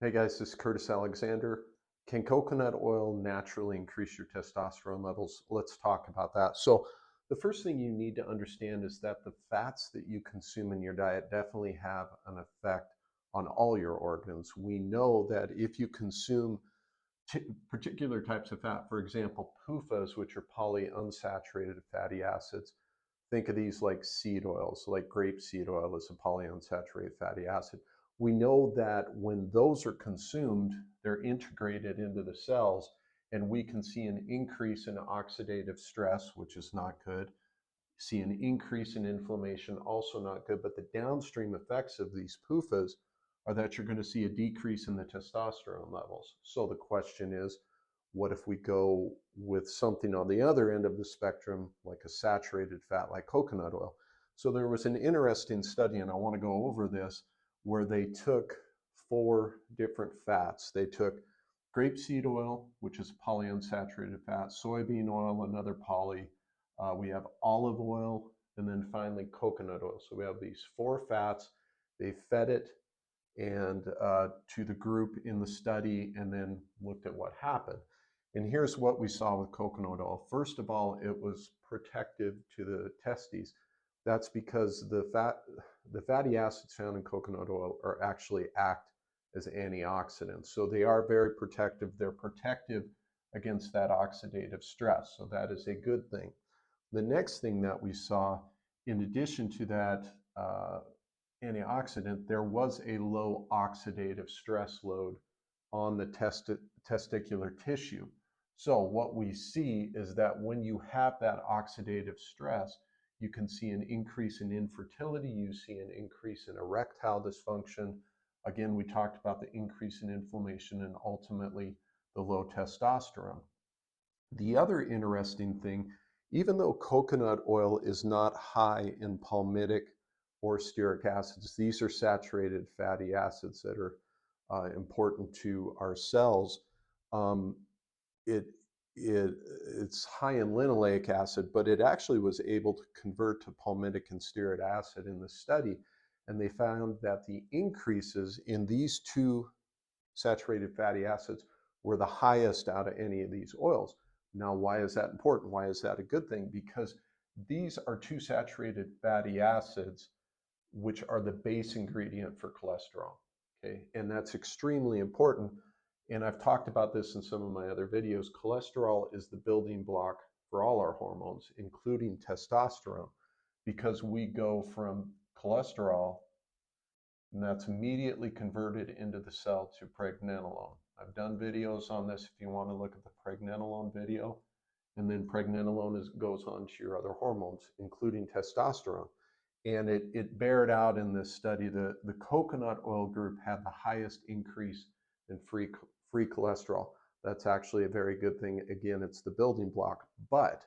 Hey guys, this is Curtis Alexander. Can coconut oil naturally increase your testosterone levels? Let's talk about that. So, the first thing you need to understand is that the fats that you consume in your diet definitely have an effect on all your organs. We know that if you consume particular types of fat, for example, PUFAs, which are polyunsaturated fatty acids, think of these like seed oils, like grapeseed oil is a polyunsaturated fatty acid. We know that when those are consumed, they're integrated into the cells, and we can see an increase in oxidative stress, which is not good. See an increase in inflammation, also not good. But the downstream effects of these PUFAs are that you're going to see a decrease in the testosterone levels. So the question is, what if we go with something on the other end of the spectrum, like a saturated fat like coconut oil? So there was an interesting study, and I want to go over this, where they took four different fats. They took grapeseed oil, which is polyunsaturated fat, soybean oil, another poly, we have olive oil, and then finally coconut oil. So we have these four fats. They fed it and to the group in the study, and then looked at what happened. And here's what we saw with coconut oil. First of all, it was protective to the testes. That's because the fatty acids found in coconut oil are actually act as antioxidants. So they are very protective. They're protective against that oxidative stress. So that is a good thing. The next thing that we saw, in addition to that antioxidant, there was a low oxidative stress load on the testicular tissue. So what we see is that when you have that oxidative stress, you can see an increase in infertility, you see an increase in erectile dysfunction. Again, we talked about the increase in inflammation and ultimately the low testosterone. The other interesting thing, even though coconut oil is not high in palmitic or stearic acids, these are saturated fatty acids that are important to our cells. Um, it, it's high in linoleic acid, but it actually was able to convert to palmitic and stearic acid in the study. And they found that the increases in these two saturated fatty acids were the highest out of any of these oils. Now, why is that important? Why is that a good thing? Because these are two saturated fatty acids, which are the base ingredient for cholesterol. Okay, and that's extremely important. And I've talked about this in some of my other videos. Cholesterol is the building block for all our hormones, including testosterone, because we go from cholesterol, and that's immediately converted into the cell to pregnenolone. I've done videos on this if you want to look at the pregnenolone video. And then pregnenolone goes on to your other hormones, including testosterone. And it bared out in this study. The coconut oil group had the highest increase in free cholesterol. That's actually a very good thing. Again, it's the building block. But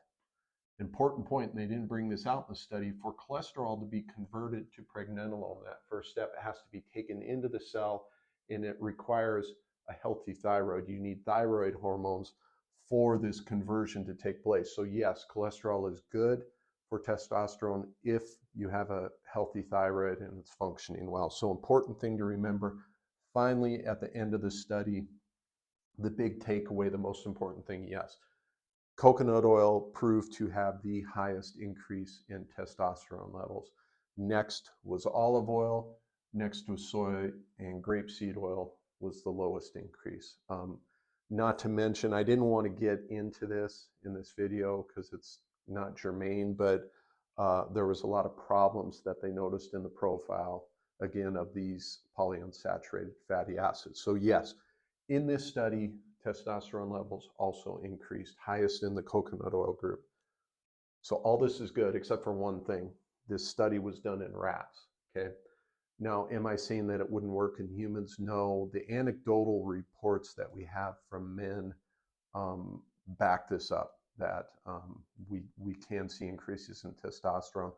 important point, and they didn't bring this out in the study, for cholesterol to be converted to pregnenolone, that first step, it has to be taken into the cell, and it requires a healthy thyroid. You need thyroid hormones for this conversion to take place. So yes, cholesterol is good for testosterone if you have a healthy thyroid and it's functioning well. So important thing to remember. Finally, at the end of the study, the big takeaway, the most important thing, yes, coconut oil proved to have the highest increase in testosterone levels. Next was olive oil. Next was soy, and grapeseed oil was the lowest increase. Not to mention, I didn't want to get into this in this video because it's not germane, but there was a lot of problems that they noticed in the profile, again, of these polyunsaturated fatty acids. So yes, in this study, testosterone levels also increased, highest in the coconut oil group. So all this is good except for one thing. This study was done in rats, okay? Now, am I saying that it wouldn't work in humans? No. The anecdotal reports that we have from men back this up, that we can see increases in testosterone,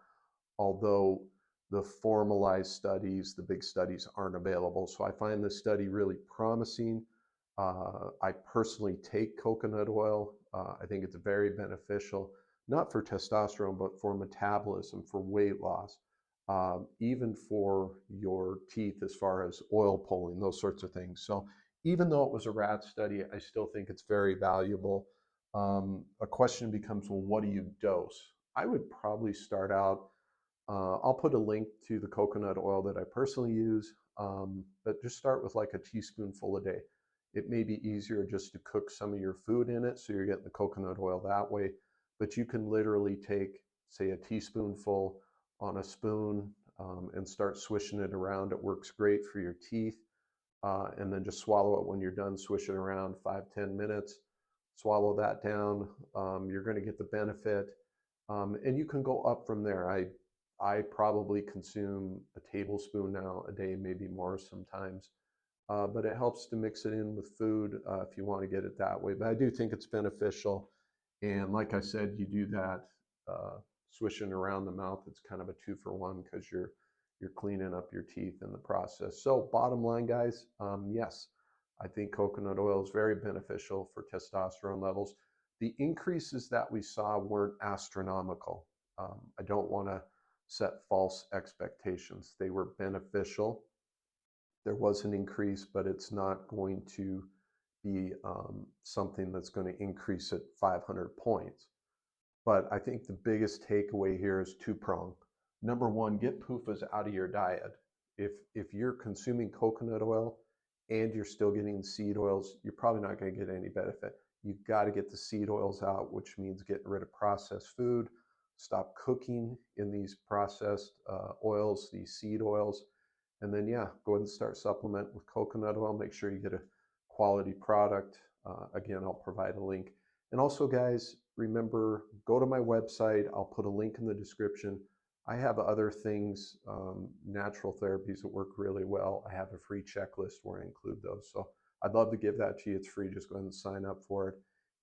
although the formalized studies, the big studies, aren't available. So I find this study really promising. I personally take coconut oil. I think it's very beneficial, not for testosterone, but for metabolism, for weight loss. even for your teeth as far as oil pulling, those sorts of things. So even though it was a rat study, I still think it's very valuable. A question becomes, well, what do you dose? I would probably start out, I'll put a link to the coconut oil that I personally use, but just start with like a teaspoonful a day. It may be easier just to cook some of your food in it, so you're getting the coconut oil that way. But you can literally take, say, a teaspoonful on a spoon and start swishing it around. It works great for your teeth. And then just swallow it when you're done. Swish it around 5-10 minutes. Swallow that down. You're going to get the benefit, and you can go up from there. I probably consume a tablespoon now a day, maybe more sometimes. But it helps to mix it in with food if you want to get it that way. But I do think it's beneficial. And like I said, you do that uh, swishing around the mouth. It's kind of a 2-for-1 because you're cleaning up your teeth in the process. So bottom line, guys, yes, I think coconut oil is very beneficial for testosterone levels. The increases that we saw weren't astronomical. I don't want to set false expectations. They were beneficial. There was an increase, but it's not going to be something that's going to increase at 500 points. But I think the biggest takeaway here is two-pronged. Number one, get PUFAs out of your diet. If you're consuming coconut oil and you're still getting seed oils, you're probably not going to get any benefit. You've got to get the seed oils out, which means getting rid of processed food, stop cooking in these processed oils, these seed oils, and then, yeah, go ahead and start supplement with coconut oil. Make sure you get a quality product. Again, I'll provide a link. And also, guys, remember, go to my website. I'll put a link in the description. I have other things, natural therapies that work really well. I have a free checklist where I include those. So I'd love to give that to you. It's free. Just go ahead and sign up for it.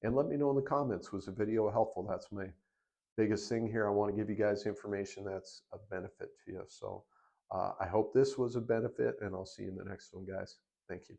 And let me know in the comments, was the video helpful? That's my biggest thing here. I want to give you guys information that's a benefit to you. So I hope this was a benefit, and I'll see you in the next one, guys. Thank you.